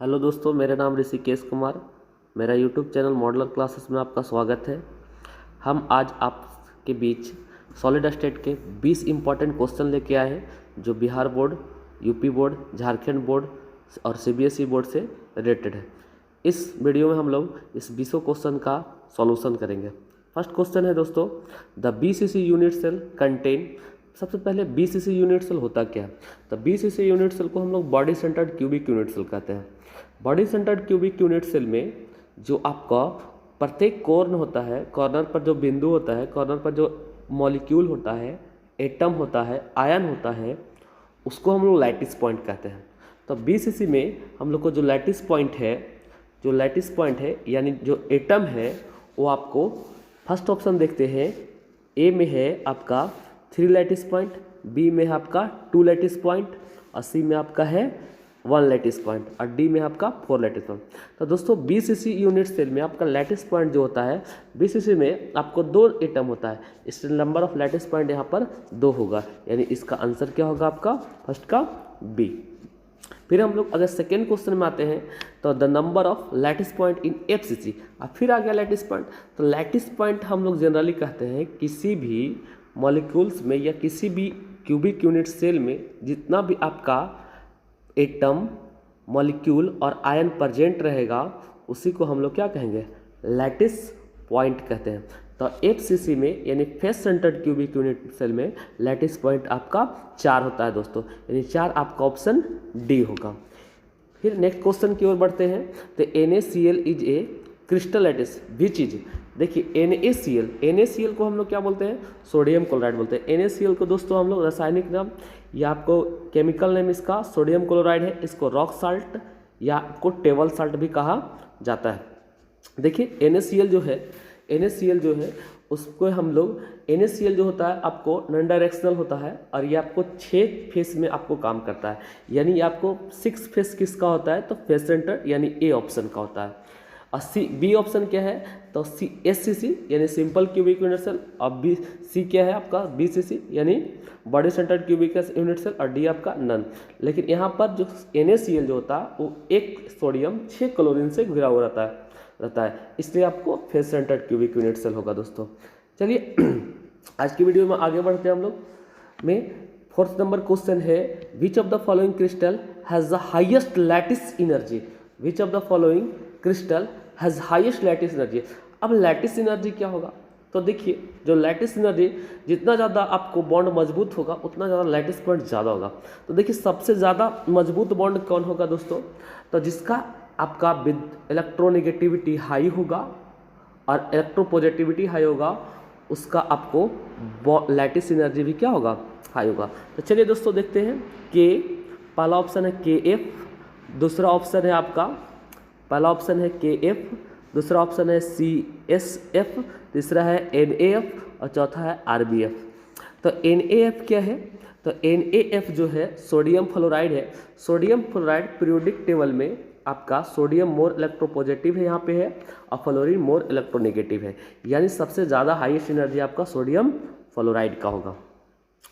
Hello दोस्तों, मेरा नाम ऋषिकेश कुमार। मेरा यूट्यूब चैनल मॉडलर क्लासेस में आपका स्वागत है। हम आज आपके बीच सॉलिड स्टेट के 20 इम्पॉर्टेंट क्वेश्चन लेके आए हैं जो Bihar board, UP board, Jharkhand board और सीबीएसई बोर्ड से रिलेटेड है। इस वीडियो में हम लोग इस 20 क्वेश्चन का सॉल्यूशन करेंगे। फर्स्ट क्वेश्चन है दोस्तों, the BCC unit cell contain. सबसे पहले बीसीसी यूनिट सेल होता क्या है? तो बीसीसी यूनिट सेल को हम लोग body centred cubic unit cell कहते हैं। Body centred cubic unit cell में जो आपका प्रत्येक कॉर्नर होता है, कॉर्नर पर जो बिंदु होता है, कॉर्नर पर जो मॉलिक्यूल होता है, एटम होता है, आयन होता है, उसको हम लोग लैटिस पॉइंट कहते हैं। तो बीसीसी में हम लोग को जो लैटिस पॉइंट है यानी जो एटम है वो आपको फर्स्ट ऑप्शन देखते हैं। ए में है आपका 3 लैटिस पॉइंट, बी में है आपका 2 लैटिस पॉइंट और सी में आपका है 1 लैटिस पॉइंट और डी में आपका 4 लैटिस पॉइंट। तो दोस्तों बीसीसी यूनिट सेल में आपका लैटिस पॉइंट जो होता है, बीसीसी में आपको 2 एटम होता है, इसलिए नंबर ऑफ लैटिस पॉइंट यहाँ पर 2 होगा, यानी इसका आंसर क्या होगा आपका फर्स्ट का बी। फिर हम लोग अगर सेकेंड क्वेश्चन में आते हैं तो the number of lattice point in FCC. अब फिर आ गया लैटिस पॉइंट। तो लैटिस पॉइंट हम लोग जनरली कहते हैं किसी भी मॉलिक्यूल्स में या किसी भी क्यूबिक यूनिट सेल में जितना भी आपका एटम, मॉलिक्यूल और आयन प्रेजेंट रहेगा उसी को हम लोग क्या कहेंगे? लैटिस पॉइंट कहते हैं। तो एफसीसी में यानी face centred cubic unit cell में लैटिस पॉइंट आपका 4 होता है दोस्तों, यानी 4 आपका ऑप्शन डी होगा। फिर नेक्स्ट क्वेश्चन की ओर बढ़ते हैं। तो NaCl is a crystal lattice which is. देखिए NaCl को हम लोग क्या बोलते हैं? सोडियम क्लोराइड बोलते हैं। NaCl को दोस्तों हम लोग रासायनिक नाम या आपको केमिकल नेम इसका सोडियम क्लोराइड है, इसको रॉक साल्ट या आपको टेबल साल्ट भी कहा जाता है। देखिए NaCl जो है उसको हम लोग NaCl जो होता है आपको नॉन डायरेक्शनल होता है और ये आपको 6 फेस में आपको काम करता है, यानी आपको 6 फेस किसका होता है? तो फेस सेंटर यानी ए ऑप्शन का होता है। और बी ऑप्शन क्या है? तो SCC यानी सिंपल क्यूबिक यूनिट सेल, और सी क्या है आपका? BCC यानी body centred cubic unit cell, और डी आपका नन। लेकिन यहाँ पर जो NaCl जो होता है वो 1 सोडियम 6 क्लोरीन से घिरा हुआ रहता है, इसलिए आपको face centred cubic unit cell होगा दोस्तों। चलिए आज की वीडियो में आगे बढ़ते हैं हम लोग में। फोर्थ नंबर क्वेश्चन है, which of the following crystal has the highest lattice energy. Which of the following crystal has highest lattice energy. अब लैटिस एनर्जी क्या होगा? तो देखिए जो लैटिस एनर्जी, जितना ज़्यादा आपको बॉन्ड मजबूत होगा उतना ज़्यादा लैटिस पॉइंट ज़्यादा होगा। तो देखिए सबसे ज़्यादा मजबूत बॉन्ड कौन होगा दोस्तों? तो जिसका आपका इलेक्ट्रोनेगेटिविटी हाई होगा और इलेक्ट्रोपॉजिटिविटी हाई होगा, उसका आपको लैटिस एनर्जी भी क्या होगा? हाई होगा। तो चलिए दोस्तों देखते हैं। पहला ऑप्शन है KF, दूसरा ऑप्शन है आपका KF, दूसरा ऑप्शन है CSF, तीसरा है NAF और चौथा है RBF। तो NAF क्या है? तो NAF जो है सोडियम फ्लोराइड है। सोडियम फ्लोराइड पीरियोडिक टेबल में आपका सोडियम मोर इलेक्ट्रोपॉजिटिव है यहाँ पे है और फ्लोरीन मोर इलेक्ट्रोनेगेटिव है, यानी सबसे ज़्यादा हाईएस्ट एनर्जी आपका सोडियम फ्लोराइड का होगा।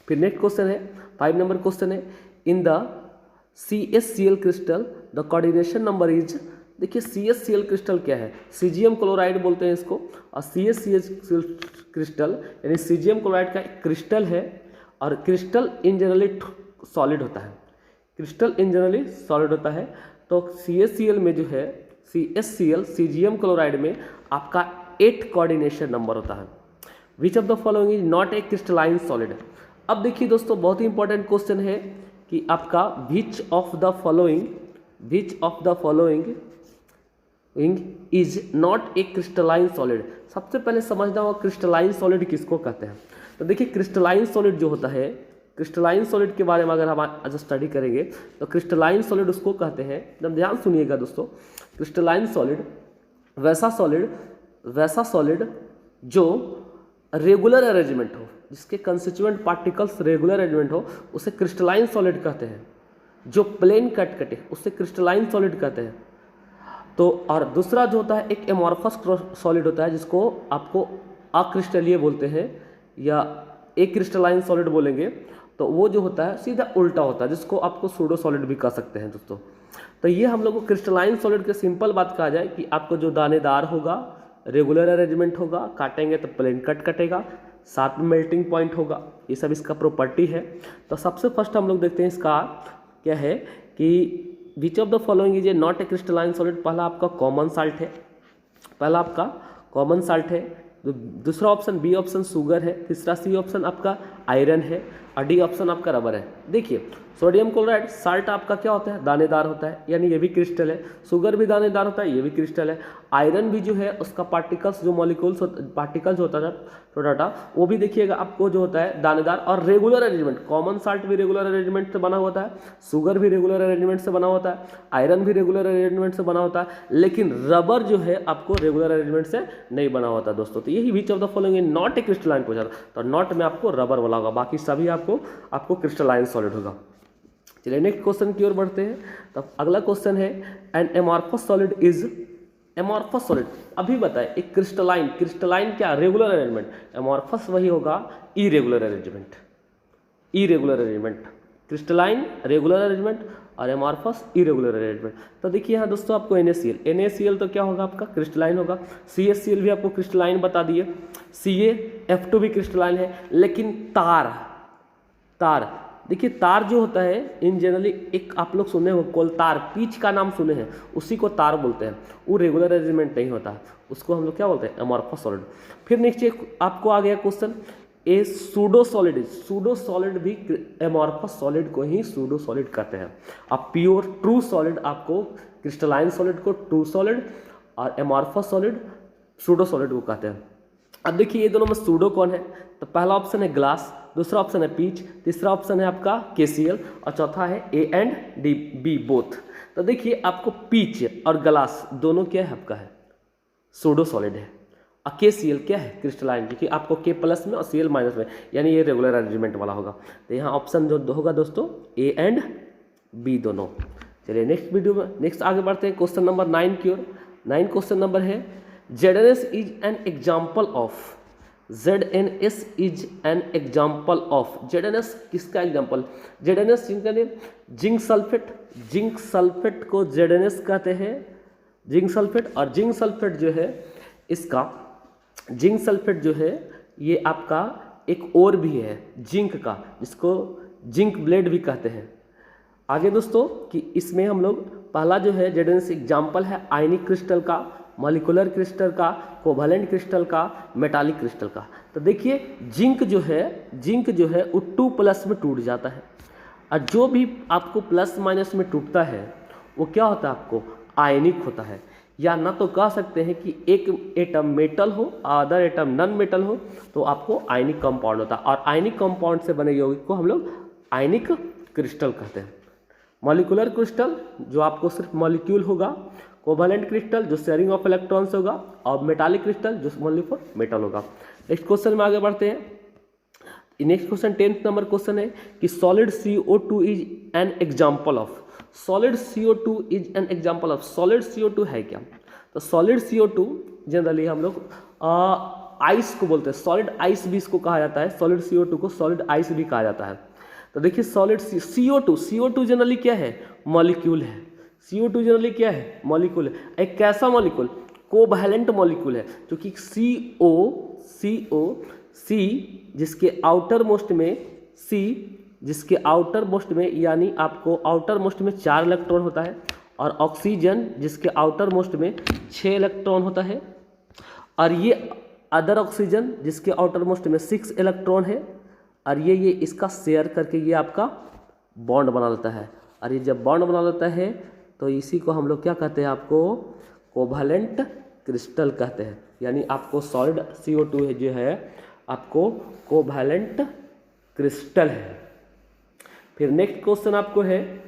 फिर नेक्स्ट क्वेश्चन है, 5 नंबर क्वेश्चन है, in the CSCl crystal the coordination number is. देखिए CSCl क्रिस्टल क्या है? सीजियम क्लोराइड बोलते हैं इसको, और CSCl क्रिस्टल यानी सीजियम क्लोराइड का एक क्रिस्टल है, और क्रिस्टल इन जनरली सॉलिड होता है। तो CSCl में जो है CSCl सीजियम क्लोराइड में आपका 8 कोऑर्डिनेशन नंबर होता है। Which of the following is not a crystalline solid. अब देखिए दोस्तों बहुत ही इंपॉर्टेंट क्वेश्चन है कि आपका which of the following is not a crystalline solid. सबसे पहले समझना होगा क्रिस्टलाइन सॉलिड किसको कहते हैं। तो देखिए क्रिस्टलाइन सॉलिड जो होता है, क्रिस्टलाइन सॉलिड के बारे में अगर हम आज स्टडी करेंगे तो क्रिस्टलाइन सॉलिड उसको कहते हैं, जब ध्यान सुनिएगा दोस्तों, क्रिस्टलाइन सॉलिड वैसा सॉलिड जो रेगुलर अरेंजमेंट हो, जिसके कंस्टिट्यूएंट पार्टिकल्स रेगुलर अरेंजमेंट हो, उसे क्रिस्टलाइन सॉलिड कहते हैं। जो प्लेन कट कटे उसे क्रिस्टलाइन सॉलिड कहते हैं। तो और दूसरा जो होता है एक एमॉर्फस सॉलिड होता है, जिसको आपको अक्रिस्टलीय बोलते हैं या एक क्रिस्टलाइन सॉलिड बोलेंगे, तो वो जो होता है सीधा उल्टा होता है, जिसको आपको सूडो सॉलिड भी कह सकते हैं दोस्तों। तो ये हम लोग को क्रिस्टलाइन सॉलिड के सिंपल बात कहा जाए कि आपको जो दानेदार होगा, रेगुलर अरेंजमेंट होगा, काटेंगे तो प्लेन कट कटेगा, साथ में मेल्टिंग पॉइंट होगा, ये सब इसका प्रॉपर्टी है। तो सबसे फर्स्ट हम लोग देखते हैं इसका क्या है कि which of the following is a not a crystalline solid. पहला आपका कॉमन साल्ट है, पहला आपका कॉमन साल्ट है, दूसरा ऑप्शन बी ऑप्शन शुगर है, तीसरा सी ऑप्शन आपका आयरन है और डी ऑप्शन आपका रबर है। देखिए सोडियम क्लोराइड साल्ट आपका क्या होता है, दानेदार होता है, यानी ये भी क्रिस्टल है। शुगर भी दानेदार होता है, ये भी क्रिस्टल है। आयरन भी जो है उसका पार्टिकल्स जो मॉलिक्यूल्स पार्टिकल्स होता है छोटा, वो भी देखिएगा आपको जो होता है दानेदार और रेगुलर अरेंजमेंट। कॉमन साल्ट भी रेगुलर अरेंजमेंट से बना होता है, शुगर भी रेगुलर अरेंजमेंट से बना होता है, आयरन भी रेगुलर अरेंजमेंट से बना होता है, लेकिन रबर जो है आपको रेगुलर अरेंजमेंट से नहीं बना होता दोस्तों। तो यही which of the following not a crystalline पूछा था, तो नॉट में आपको रबर वाला होगा, बाकी सभी आपको क्रिस्टलाइन सॉलिड होगा। चलिए नेक्स्ट क्वेश्चन की ओर बढ़ते हैं। तब अगला क्वेश्चन है an amorphous solid is amorphous solid. अभी बताए एक क्रिस्टलाइन, क्रिस्टलाइन क्या, रेगुलर अरेंजमेंट, एमॉर्फस वही होगा irregular arrangement, irregular arrangement. Crystalline regular arrangement और एमॉर्फस इरेगुलर अरेंजमेंट। तो देखिए यहाँ दोस्तों आपको NaCl, NaCl तो क्या होगा आपका क्रिस्टलाइन होगा, CaCl भी आपको क्रिस्टलाइन बता दिए, CaF2 भी क्रिस्टलाइन है। लेकिन तार देखिए तार जो होता है इन जनरली एक आप लोग सुने हो कोलतार, पीच का नाम सुने हैं, उसी को तार बोलते हैं, वो रेगुलर अरेंजमेंट नहीं होता, उसको हम लोग क्या बोलते हैं, एमॉर्फस सॉलिड। फिर नेक्स्ट आपको आ गया क्वेश्चन ए सूडो सॉलिड। सूडो सॉलिड भी एमॉर्फस सॉलिड को ही सूडो सॉलिड कहते हैं। अब प्योर ट्रू सॉलिड आपको क्रिस्टलाइन सॉलिड को ट्रू सॉलिड और एमॉर्फस सॉलिड सूडो सॉलिड को कहते हैं। अब देखिए ये दोनों में सूडो कौन है, तो पहला ऑप्शन है ग्लास, दूसरा ऑप्शन है पीच, तीसरा ऑप्शन है आपका KCl और चौथा है A एंड B बोथ। तो देखिए आपको पीच और ग्लास दोनों क्या है आपका है सूडो सॉलिड है, और KCl क्या है क्रिस्टलाइन, क्योंकि आपको K प्लस में और Cl माइनस में, यानी ये रेगुलर अरेंजमेंट वाला होगा। तो यहाँ ऑप्शन जो होगा दोस्तों A एंड B दोनों। चलिए नेक्स्ट वीडियो में नेक्स्ट आगे बढ़ते हैं क्वेश्चन नंबर 9 की ओर। 9 क्वेश्चन नंबर है ZnS is an example of, ZnS is an example of. ZnS किसका एग्जाम्पल, ZnS जिनका name zinc sulphate, zinc sulphate को ZnS कहते हैं, जिंक सल्फेट। और जिंक सल्फेट जो है इसका, जिंक सल्फेट जो है ये आपका एक और भी है जिंक का, जिसको जिंक ब्लेड भी कहते हैं। आगे दोस्तों कि इसमें हम लोग पहला जो है ZnS एग्जाम्पल है आयनिक क्रिस्टल का, मॉलिक्यूलर क्रिस्टल का, कोवैलेंट क्रिस्टल का, मेटालिक क्रिस्टल का। तो देखिए जिंक जो है वो 2+ में टूट जाता है, और जो भी आपको प्लस माइनस में टूटता है वो क्या होता है आपको आयनिक होता है। या ना तो कह सकते हैं कि एक एटम मेटल हो अदर एटम नॉन मेटल हो तो आपको आयनिक कंपाउंड होता है, और आयनिक कंपाउंड से बने यौगिक को हम लोग आयनिक क्रिस्टल कहते हैं। मॉलिक्यूलर क्रिस्टल जो आपको सिर्फ मॉलिक्यूल होगा, कोवैलेंट क्रिस्टल जो शेयरिंग ऑफ इलेक्ट्रॉन्स होगा, और मेटालिक क्रिस्टल जो ओनली फॉर मेटल होगा। नेक्स्ट क्वेश्चन में आगे बढ़ते हैं। Next question 10th number question है कि solid CO2 is an example of. Solid CO2 is an example of. Solid CO2 है क्या, तो सॉलिड CO2 जनरली हम लोग आइस को बोलते हैं, सॉलिड आइस भी इसको कहा जाता है, सॉलिड CO2 को सॉलिड आइस भी कहा जाता है। तो देखिए सॉलिड CO2 जनरली क्या है, मॉलिक्यूल है। CO2 जनरली क्या है, मॉलिक्यूल है। एक कैसा मॉलिक्यूल, कोवैलेंट मॉलिक्यूल है, क्योंकि C जिसके आउटर मोस्ट में यानी आपको आउटर मोस्ट में 4 इलेक्ट्रॉन होता है, और ऑक्सीजन जिसके आउटर मोस्ट में 6 इलेक्ट्रॉन होता है, और ये अदर ऑक्सीजन जिसके आउटर मोस्ट में 6 इलेक्ट्रॉन है, और ये इसका शेयर करके ये आपका बॉन्ड बना लेता है। और ये जब बॉन्ड बना लेता है तो इसी को हम लोग क्या कहते हैं, आपको कोवैलेंट क्रिस्टल कहते हैं। यानी आपको सॉलिड CO2 है जो है आपको कोवैलेंट क्रिस्टल है। फिर नेक्स्ट क्वेश्चन आपको है,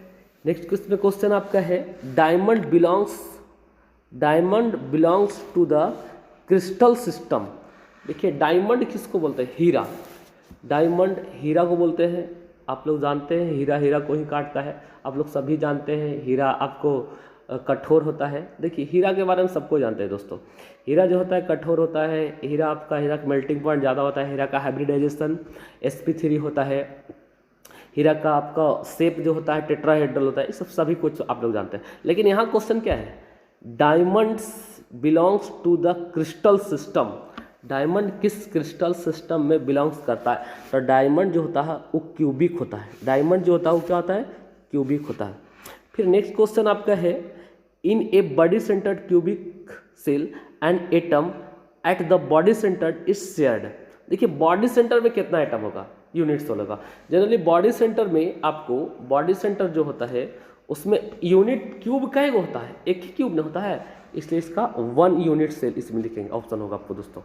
नेक्स्ट क्वेश्चन आपका है diamond belongs to the crystal system. देखिए डायमंड किसको बोलते हैं, हीरा। डायमंड हीरा को बोलते हैं, आप लोग जानते हैं हीरा को ही काटता है, आप लोग सभी जानते हैं हीरा आपको कठोर होता है। देखिए हीरा के बारे में सबको जानते हैं दोस्तों, हीरा जो होता है कठोर होता है, हीरा का मेल्टिंग पॉइंट ज़्यादा होता है, हीरा का हाइब्रिडाइजेशन sp3 होता है। हीरा का आपका शेप जो होता है टेट्राहेड्रल होता है, ये सब सभी कुछ आप लोग जानते हैं। लेकिन यहाँ क्वेश्चन क्या है, diamonds belongs to the crystal system, diamond किस क्रिस्टल सिस्टम में बिलोंग्स करता है? तो डायमंड जो होता है वो क्यूबिक होता है, डायमंड जो होता है वो क्या होता है? क्यूबिक होता है। फिर नेक्स्ट क्वेश्चन आपका है, in a body centred cubic cell and atom at the body centred is shared. देखिए बॉडी सेंटर में कितना एटम होगा? यूनिट सोल होगा। जनरली बॉडी सेंटर में आपको, बॉडी सेंटर जो होता है उसमें यूनिट क्यूब कई गो होता है? एक ही क्यूब नहीं होता है, इसलिए इसका 1 यूनिट सेल इसमें लिखेंगे, ऑप्शन होगा आपको दोस्तों।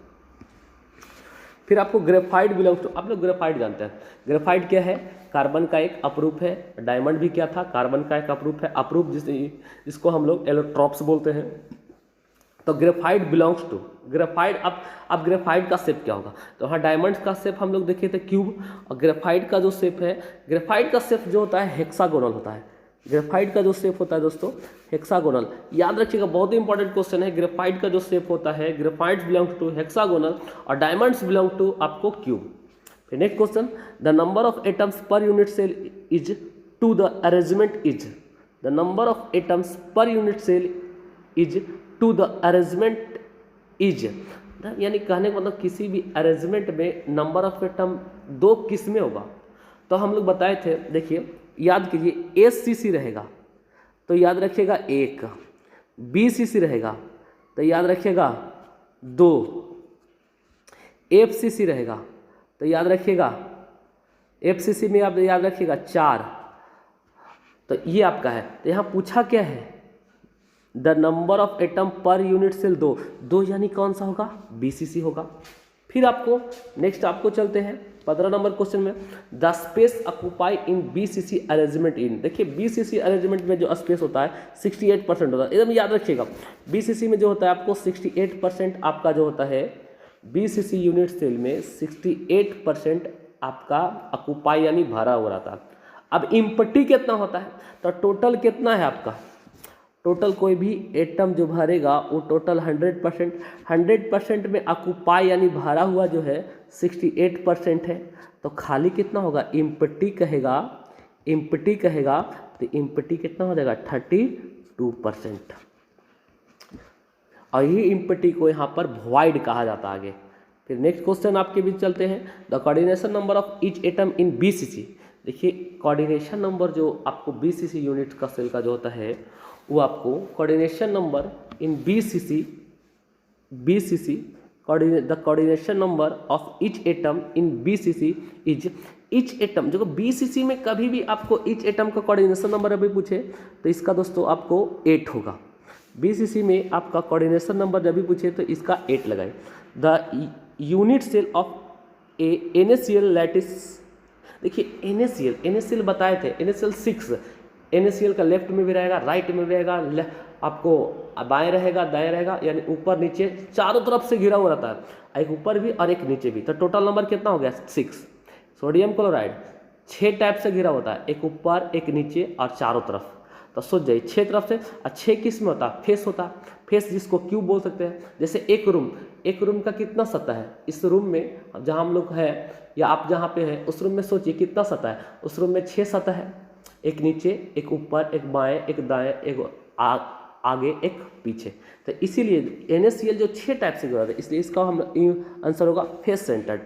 फिर आपको ग्रेफाइट बिलोंग्स टू, आप लोग ग्रेफाइट जानते हैं, ग्रेफाइट क्या है? कार्बन का एक अपरूप है। डायमंड भी क्या था? कार्बन का एक अपरूप है। अपरूप जिसको हम लोग एलोट्रॉप्स बोलते हैं। तो ग्रेफाइट बिलोंग्स टू, ग्रेफाइट, अब ग्रेफाइट का शेप क्या होगा? तो हाँ, डायमंड का शेप हम लोग देखे थे क्यूब, और ग्रेफाइट का जो शेप है, ग्रेफाइट का शेप जो होता है हेक्सागोनल होता है। ग्रेफाइट का जो शेप होता है दोस्तों हेक्सागोनल, याद रखिएगा, बहुत ही इंपॉर्टेंट क्वेश्चन है। ग्रेफाइट का जो शेप होता है, ग्रेफाइट बिलोंग्स टू हेक्सागोनल और डायमंड्स बिलोंग टू आपको क्यूब। फिर next question, the number of atoms per unit cell is two the arrangement is, the number of atoms per unit cell is two the arrangement is, यानी कहने का मतलब किसी भी arrangement में number of atom 2 किस में होगा? तो हम लोग बताए थे, देखिए याद कीजिए, SCC रहेगा तो याद रखिएगा 1, BCC रहेगा तो याद रखिएगा 2, FCC रहेगा तो याद रखिएगा, FCC में आप याद रखिएगा 4। तो ये आपका है। तो यहाँ पूछा क्या है, the number of atom per unit cell 2 यानी कौन सा होगा? BCC होगा। फिर आपको नेक्स्ट आपको चलते हैं 15 नंबर क्वेश्चन में, the space occupy in BCC arrangement इन। देखिए BCC अरेंजमेंट में जो स्पेस होता है 68% होता है, एकदम याद रखिएगा। BCC में जो होता है आपको 68% आपका जो होता है, BCC यूनिट सेल में 68% आपका ऑक्यूपाई यानी भरा हुआ रहता है। अब इम्पटी कितना होता है? तो टोटल कितना है आपका? टोटल कोई भी एटम जो भरेगा वो टोटल 100% में ऑक्यूपाई यानी भरा हुआ जो है 68% है। तो खाली कितना होगा? इम्पटी कहेगा, इम्पटी कहेगा तो इम्पटी कितना हो जाएगा? 32%। और ये इम्पटी को यहाँ पर वॉइड कहा जाता है आगे। फिर नेक्स्ट क्वेश्चन आपके बीच चलते हैं, the coordination number of each atom in BCC। देखिए कोऑर्डिनेशन नंबर जो आपको BCC यूनिट का सेल का जो होता है वो आपको coordination number in BCC the coordination number of each atom in BCC is, each atom जो BCC में कभी भी आपको ईच एटम का कोऑर्डिनेशन नंबर अभी पूछे तो इसका दोस्तों आपको 8 होगा। BCC में आपका कोऑर्डिनेशन नंबर जब भी पूछे तो इसका 8 लगाए। The unit cell of a NaCl lattice, देखिए NaCl बताए थे, NaCl 6, NaCl का लेफ्ट में भी रहेगा, राइट में भी रहेगा, आपको बाएं रहेगा, दाएं रहेगा, यानी ऊपर नीचे चारों तरफ से घिरा हुआ रहता है, एक ऊपर भी और एक नीचे भी। तो टोटल नंबर कितना हो गया? 6। सोडियम क्लोराइड 6 टाइप से घिरा होता है, एक ऊपर, एक नीचे और चारों तरफ। तो सोच जाइए 6 तरफ से, और 6 किस में होता है? फेस होता है, फेस जिसको क्यूब बोल सकते हैं। जैसे एक रूम का कितना सतह है? इस रूम में जहाँ हम लोग है या आप जहाँ पे हैं उस रूम में सोचिए कितना सतह है? उस रूम में 6 सतह है, एक नीचे, एक ऊपर, एक बाएं, एक दाएं, एक आगे, एक पीछे। तो इसीलिए NaCl जो 6 टाइप से जुड़ा है, इसलिए इसका हम आंसर होगा फेस सेंटर्ड।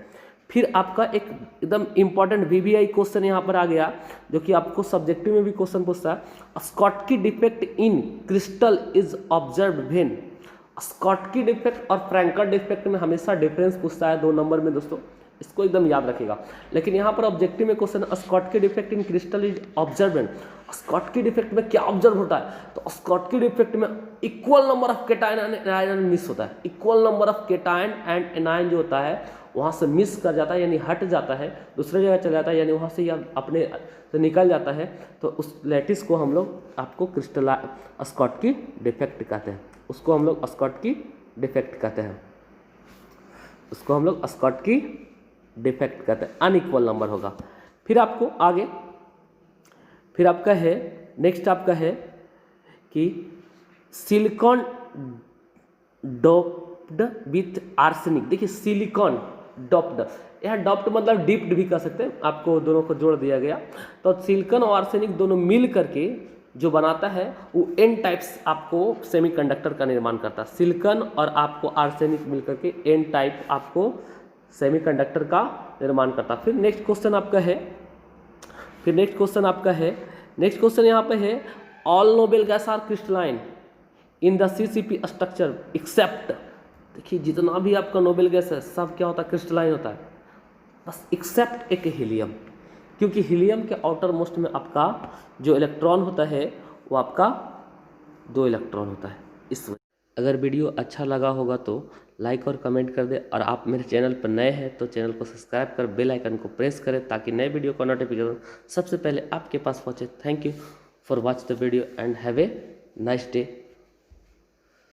फिर आपका एक एकदम इंपॉर्टेंट VBI क्वेश्चन यहाँ पर आ गया, जो कि आपको सब्जेक्टिव में भी क्वेश्चन पूछता है, Schottky defect in crystal is observed when. Schottky defect और फ्रैंकल डिफेक्ट में हमेशा डिफरेंस पूछता है 2 नंबर में दोस्तों, इसको एकदम याद रखिएगा। लेकिन यहाँ पर ऑब्जेक्टिव में question, Schottky defect in crystal is observed, Schottky defect में क्या ऑब्जर्व होता है? तो स्कॉटकी डिफेक्ट में equal number of cation and anion miss होता है। Equal number of cation and anion जो होता है वहाँ से मिस कर जाता है, यानी हट जाता है, दूसरे जगह चला जाता है, यानी वहाँ से या अपने से निकल जाता है। तो उस लैटिस को हम लोग आपको क्रिस्टल स्कॉटकी डिफेक्ट कहते हैं, उसको हम लोग स्कॉटकी डिफेक्ट कहते हैं, उसको हम लोग स्कॉटकी डिफेक्ट कहते हैं। अनइक्वल नंबर होगा। फिर आपको आगे, फिर आपका है नेक्स्ट आपका है कि सिलिकॉन डोप्ड विथ आर्सेनिक। देखिए सिलिकॉन डॉप्ड। यहाँ डॉप्ड मतलब डिप्ड भी कह सकते हैं, आपको दोनों को जोड़ दिया गया। तो सिलिकॉन और आर्सेनिक दोनों मिल करके जो बनाता है वो एन टाइप्स आपको सेमीकंडक्टर का निर्माण करता है। सिलिकॉन और आपको आर्सेनिक मिल करके एन टाइप आपको सेमीकंडक्टर का निर्माण करता है। फिर नेक्स्ट क्वेश्चन यहाँ पे है all noble gas are crystalline in the CCP structure except. देखिए जितना भी आपका नोबेल गैस है सब क्या होता है, क्रिस्टलाइन होता है, बस एक्सेप्ट एक हीलियम, क्योंकि हीलियम के आउटर मोस्ट में आपका जो इलेक्ट्रॉन होता है वो आपका 2 इलेक्ट्रॉन होता है। इस वजह अगर वीडियो अच्छा लगा होगा तो लाइक और कमेंट कर दे, और आप मेरे चैनल पर नए हैं तो चैनल को सब्सक्राइब कर बेल आइकन को प्रेस करें ताकि नए वीडियो का नोटिफिकेशन सबसे पहले आपके पास पहुंचे। Thank you for watch the video and have a nice day.